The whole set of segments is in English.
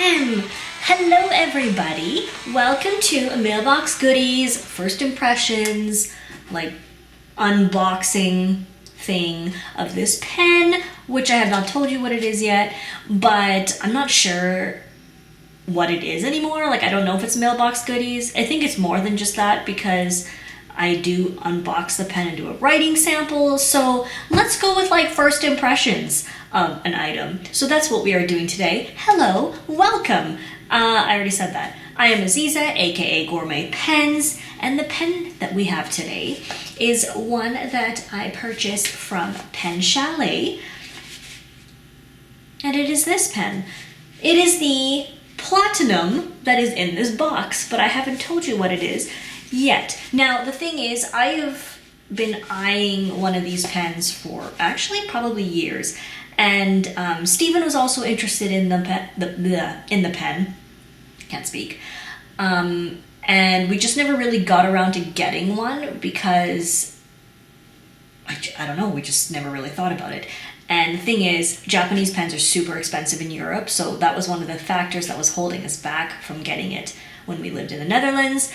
Hello everybody, welcome to a Mailbox Goodies first impressions, like unboxing thing of this pen, which I have not told you what it is yet, but I'm not sure what it is anymore. Like, I don't know if it's Mailbox Goodies. I think it's more than just that because I do unbox the pen and do a writing sample. So let's go with like first impressions of an item. So that's what we are doing today. Hello, welcome. I already said that. I am Aziza, aka Gourmet Pens, and the pen that we have today is one that I purchased from Pen Chalet, and it is this pen. It is the platinum that is in this box, but I haven't told you what it is yet. Now, the thing is, I have been eyeing one of these pens for actually probably years, and Stephen was also interested in the pen. Can't speak. And we just never really got around to getting one because I don't know, we just never really thought about it. And the thing is, Japanese pens are super expensive in Europe, so that was one of the factors that was holding us back from getting it when we lived in the Netherlands.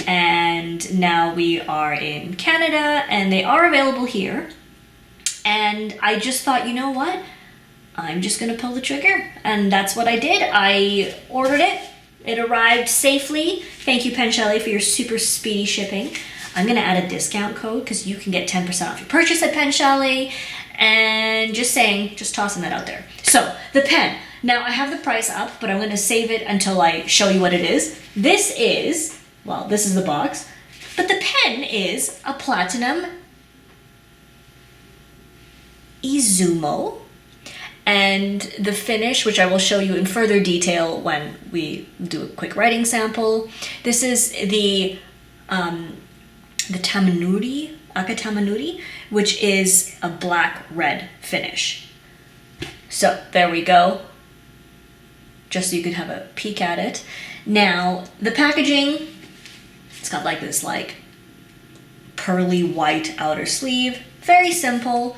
And now we are in Canada, and they are available here. And I just thought, you know what? I'm just gonna pull the trigger. And that's what I did. I ordered it. It arrived safely. Thank you, Pen Chalet, for your super speedy shipping. I'm gonna add a discount code because you can get 10% off your purchase at Pen Chalet. And just saying, just tossing that out there. So, the pen. Now, I have the price up, but I'm gonna save it until I show you what it is. This is, well, this is the box, but the pen is a platinum Izumo. And the finish, which I will show you in further detail when we do a quick writing sample. This is the Tamenuri, Tamenuri, which is a black-red finish. So there we go, just so you can have a peek at it. Now, the packaging, it's got like this like pearly white outer sleeve, very simple.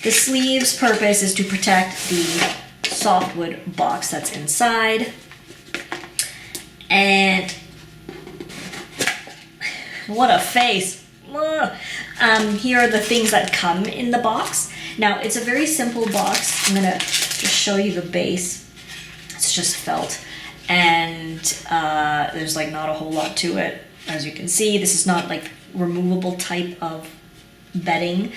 The sleeve's purpose is to protect the softwood box that's inside. And what a face. Here are the things that come in the box. Now, it's a very simple box. I'm gonna just show you the base. It's just felt. And there's like not a whole lot to it. As you can see, this is not like removable type of bedding.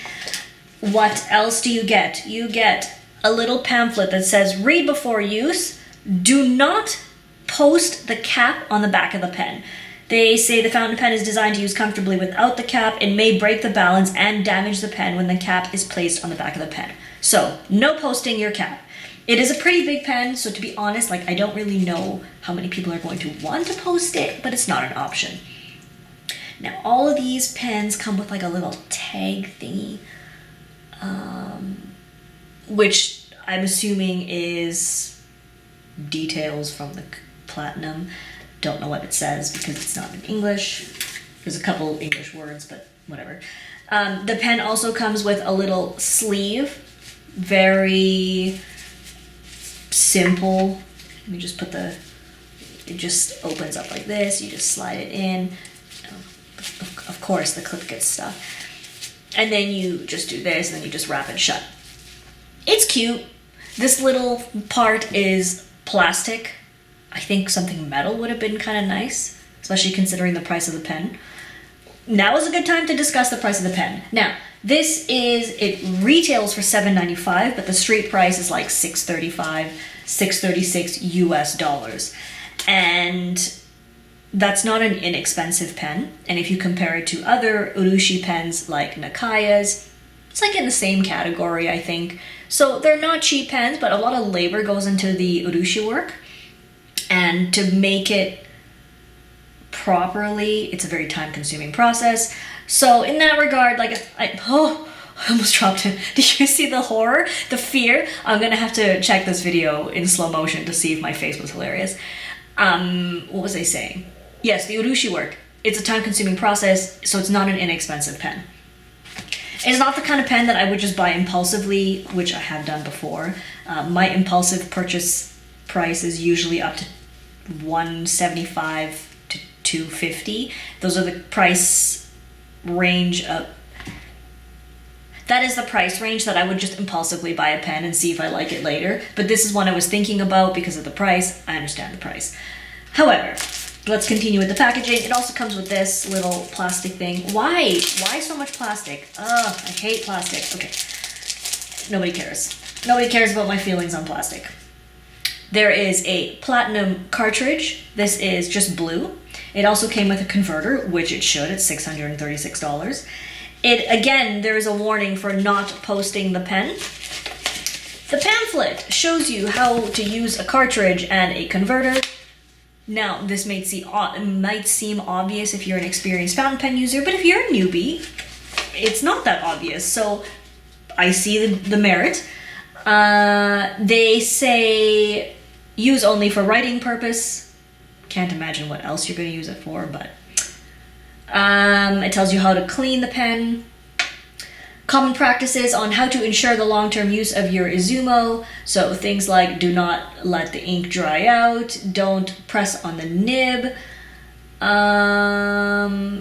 What else do you get? You get a little pamphlet that says, read before use. Do not post the cap on the back of the pen. They say the fountain pen is designed to use comfortably without the cap. It may break the balance and damage the pen when the cap is placed on the back of the pen. So, no posting your cap. It is a pretty big pen, so to be honest, like, I don't really know how many people are going to want to post it, but it's not an option. Now, all of these pens come with like a little tag thingy, which I'm assuming is details from the platinum. Don't know what it says because it's not in English. There's a couple English words, but whatever. The pen also comes with a little sleeve, very simple. Let me just put it just opens up like this. You just slide it in. Of course, the clip gets stuck. And then you just do this, and then you just wrap it shut. It's cute. This little part is plastic. I think something metal would have been kind of nice, especially considering the price of the pen. Now is a good time to discuss the price of the pen. Now, it retails for $7.95, but the street price is like $6.35, $6.36 US dollars. And that's not an inexpensive pen, and if you compare it to other Urushi pens like Nakaya's, it's like in the same category, I think. So they're not cheap pens, but a lot of labor goes into the Urushi work, and to make it properly, it's a very time-consuming process. So in that regard, like, I almost dropped it. Did you see the horror, the fear? I'm gonna have to check this video in slow motion to see if my face was hilarious. What was I saying? Yes, the Urushi work. It's a time-consuming process, so it's not an inexpensive pen. It's not the kind of pen that I would just buy impulsively, which I have done before. My impulsive purchase price is usually up to 175 to 250. Those are the price range of. That is the price range that I would just impulsively buy a pen and see if I like it later. But this is one I was thinking about because of the price. I understand the price. However, let's continue with the packaging. It also comes with this little plastic thing. Why? Why so much plastic? Ugh, I hate plastic. Okay. Nobody cares. Nobody cares about my feelings on plastic. There is a platinum cartridge. This is just blue. It also came with a converter, which it should. It's $636. Again, there is a warning for not posting the pen. The pamphlet shows you how to use a cartridge and a converter. Now, this might seem obvious if you're an experienced fountain pen user, but if you're a newbie, it's not that obvious. So I see the merit. They say use only for writing purpose. Can't imagine what else you're going to use it for, but it tells you how to clean the pen. Common practices on how to ensure the long-term use of your Izumo. So things like do not let the ink dry out, don't press on the nib,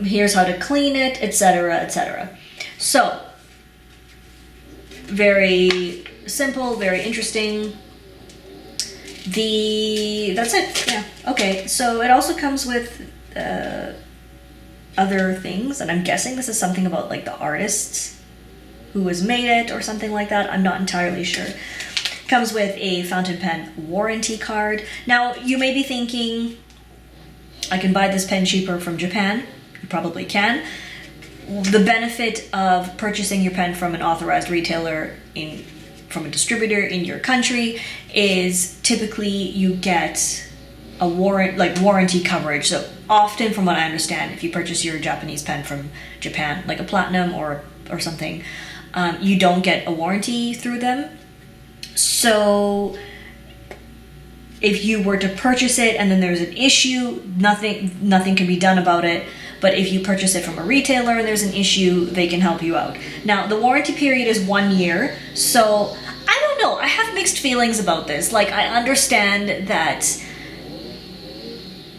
here's how to clean it, etc., etc. So, very simple, very interesting. That's it, yeah. Okay, so it also comes with other things, and I'm guessing this is something about like the artists who has made it or something like that. I'm not entirely sure. Comes with a fountain pen warranty card. Now, you may be thinking, I can buy this pen cheaper from Japan. You probably can. The benefit of purchasing your pen from an authorized retailer from a distributor in your country is typically you get a warranty coverage. So often, from what I understand, if you purchase your Japanese pen from Japan, like a platinum or something, you don't get a warranty through them. So if you were to purchase it and then there's an issue, nothing can be done about it. But if you purchase it from a retailer and there's an issue, they can help you out. Now, the warranty period is 1 year, so I don't know. I have mixed feelings about this. Like, I understand that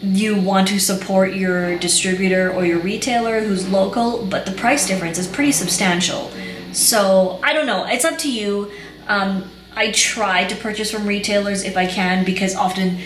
you want to support your distributor or your retailer who's local, but the price difference is pretty substantial. So, I don't know. It's up to you. I try to purchase from retailers if I can because often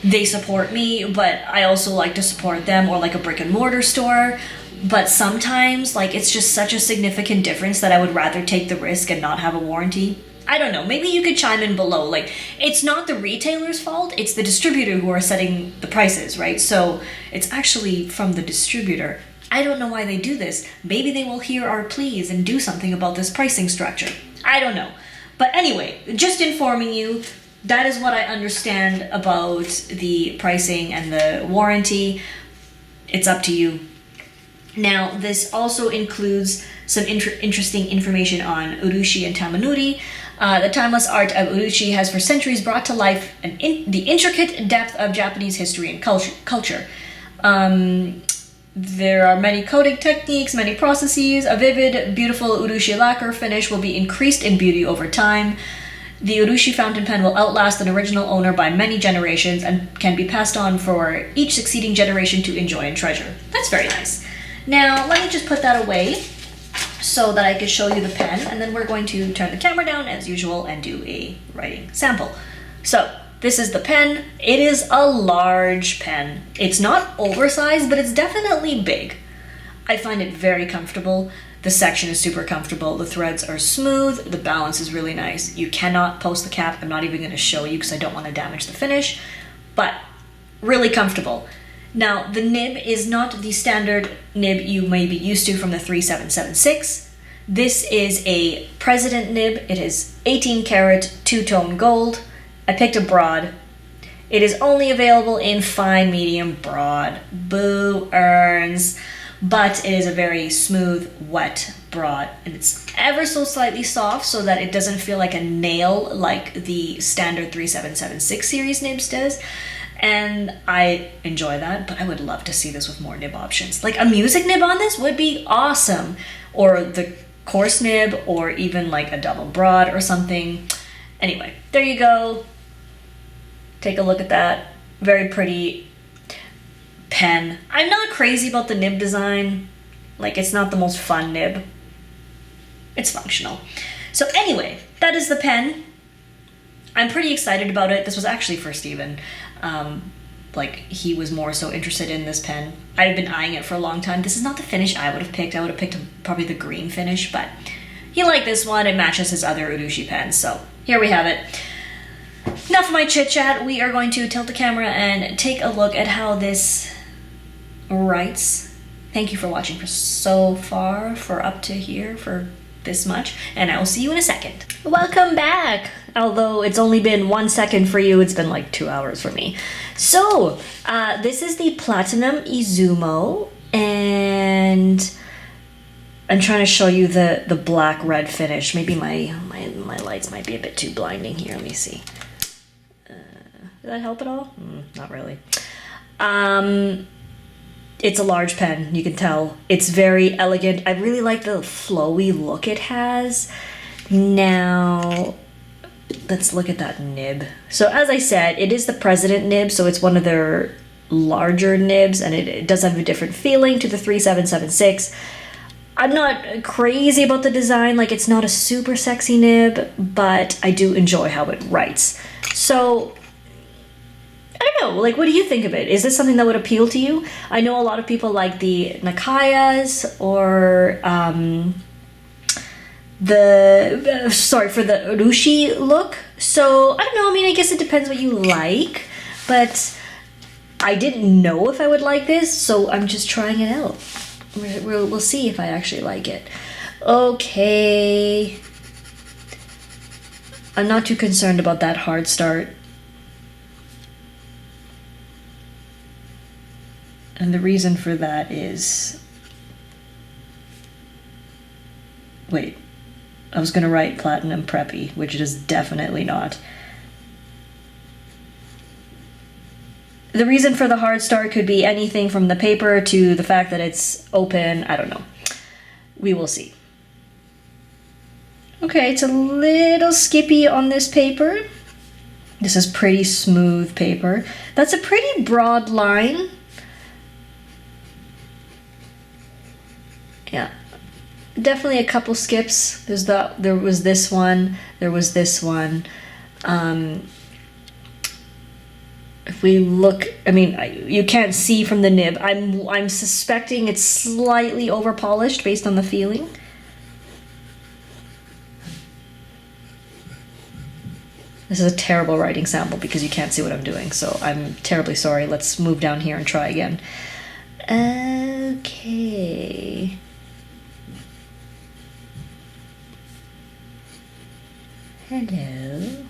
they support me, but I also like to support them, or like a brick and mortar store. But sometimes, like, it's just such a significant difference that I would rather take the risk and not have a warranty. I don't know, maybe you could chime in below. Like, it's not the retailer's fault, it's the distributor who are setting the prices, right? So it's actually from the distributor. I don't know why they do this. Maybe they will hear our pleas and do something about this pricing structure. I don't know. But anyway, just informing you, that is what I understand about the pricing and the warranty. It's up to you. Now, this also includes some interesting information on Urushi and Tamenuri. The timeless art of Urushi has for centuries brought to life the intricate depth of Japanese history and culture. There are many coating techniques, many processes. A vivid, beautiful Urushi lacquer finish will be increased in beauty over time. The Urushi fountain pen will outlast an original owner by many generations and can be passed on for each succeeding generation to enjoy and treasure. That's very nice. Now, let me just put that away so that I can show you the pen, and then we're going to turn the camera down as usual and do a writing sample. So, this is the pen. It is a large pen. It's not oversized, but it's definitely big. I find it very comfortable. The section is super comfortable. The threads are smooth. The balance is really nice. You cannot post the cap. I'm not even going to show you because I don't want to damage the finish, but really comfortable. Now, the nib is not the standard nib you may be used to from the 3776. This is a President nib. It is 18 karat, two-tone gold. I picked a broad. It is only available in fine, medium, broad. Boo earns. But it is a very smooth, wet broad. And it's ever so slightly soft so that it doesn't feel like a nail like the standard 3776 series nibs does. And I enjoy that, but I would love to see this with more nib options. Like a music nib on this would be awesome. Or the coarse nib, or even like a double broad or something. Anyway, there you go. Take a look at that. Very pretty pen. I'm not crazy about the nib design. Like, it's not the most fun nib. It's functional. So anyway, that is the pen. I'm pretty excited about it. This was actually for Steven. Like, he was more so interested in this pen. I've been eyeing it for a long time. This is not the finish I would have picked. I would have picked probably the green finish, but he liked this one. It matches his other Urushi pens, so here we have it. Enough of my chit-chat. We are going to tilt the camera and take a look at how this writes. Thank you for watching for so far, for up to here, for this much, and I will see you in a second. Welcome back! Although it's only been 1 second for you, it's been like 2 hours for me. So, this is the Platinum Izumo, and I'm trying to show you the black-red finish. Maybe my lights might be a bit too blinding here. Let me see. Did that help at all? Not really. It's a large pen, you can tell. It's very elegant. I really like the flowy look it has. Now, let's look at that nib. So as I said, it is the President nib, so it's one of their larger nibs, and it does have a different feeling to the 3776. I'm not crazy about the design, like it's not a super sexy nib, but I do enjoy how it writes. So, I don't know, like, what do you think of it? Is this something that would appeal to you? I know a lot of people like the Nakayas or for the Urushi look. So, I don't know, I mean, I guess it depends what you like, but I didn't know if I would like this, so I'm just trying it out. We'll see if I actually like it. Okay. I'm not too concerned about that hard start. And the reason for that is... Wait. I was going to write Platinum Preppy, which it is definitely not. The reason for the hard start could be anything from the paper to the fact that it's open. I don't know. We will see. Okay, it's a little skippy on this paper. This is pretty smooth paper. That's a pretty broad line. Yeah. Definitely a couple skips. There was this one. There was this one. If we look, I mean, you can't see from the nib. I'm suspecting it's slightly over polished based on the feeling. This is a terrible writing sample because you can't see what I'm doing, so I'm terribly sorry. Let's move down here and try again. Okay. Hello.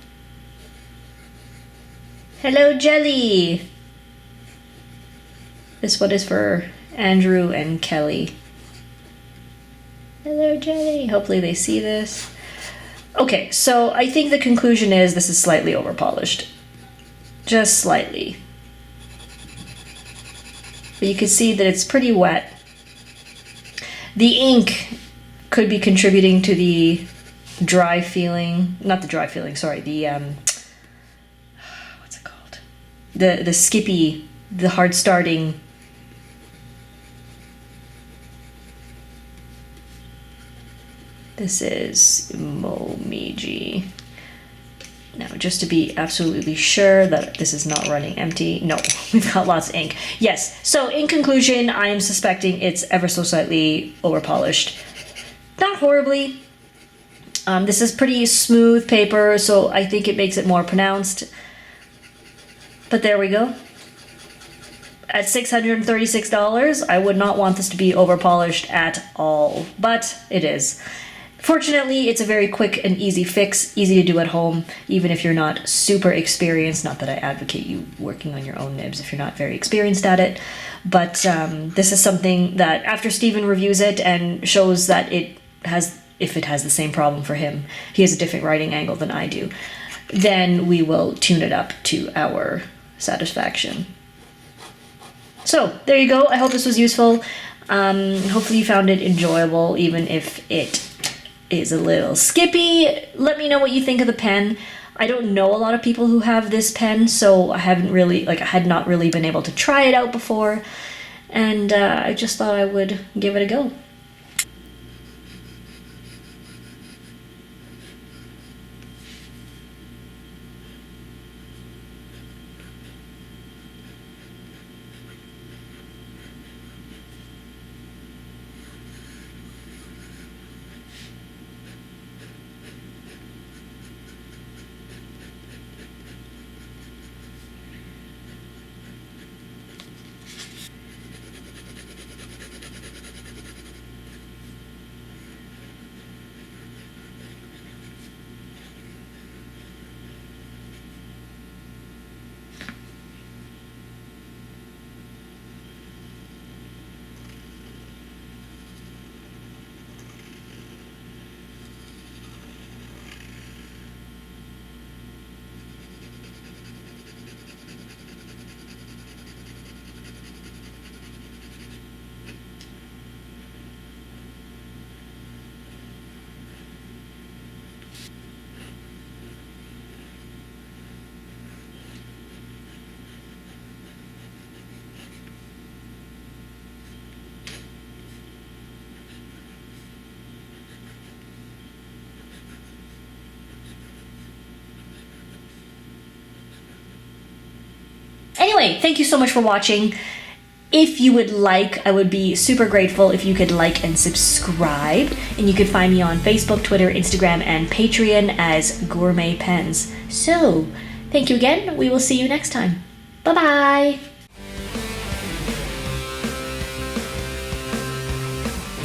Hello, Jelly! This one is for Andrew and Kelly. Hello, Jelly. Hopefully they see this. Okay, so I think the conclusion is this is slightly over-polished. Just slightly. But you can see that it's pretty wet. The ink could be contributing to the dry feeling. Not the dry feeling, sorry. The, what's it called? The skippy, the hard starting. This is Momiji. Now, just to be absolutely sure that this is not running empty. No, we've got lots of ink. Yes, so in conclusion, I am suspecting it's ever so slightly over-polished. Not horribly. This is pretty smooth paper, so I think it makes it more pronounced. But there we go. At $636, I would not want this to be over-polished at all, but it is. Fortunately, it's a very quick and easy fix, easy to do at home, even if you're not super experienced. Not that I advocate you working on your own nibs if you're not very experienced at it, but this is something that after Steven reviews it and shows that it has, if it has the same problem for him, he has a different writing angle than I do, then we will tune it up to our satisfaction. So, there you go. I hope this was useful. Hopefully you found it enjoyable, even if it is a little skippy. Let me know what you think of the pen. I don't know a lot of people who have this pen, so I had not really been able to try it out before, and I just thought I would give it a go. Anyway, thank you so much for watching. If you would like, I would be super grateful if you could like and subscribe. And you could find me on Facebook, Twitter, Instagram, and Patreon as Gourmet Pens. So, thank you again. We will see you next time. Bye-bye.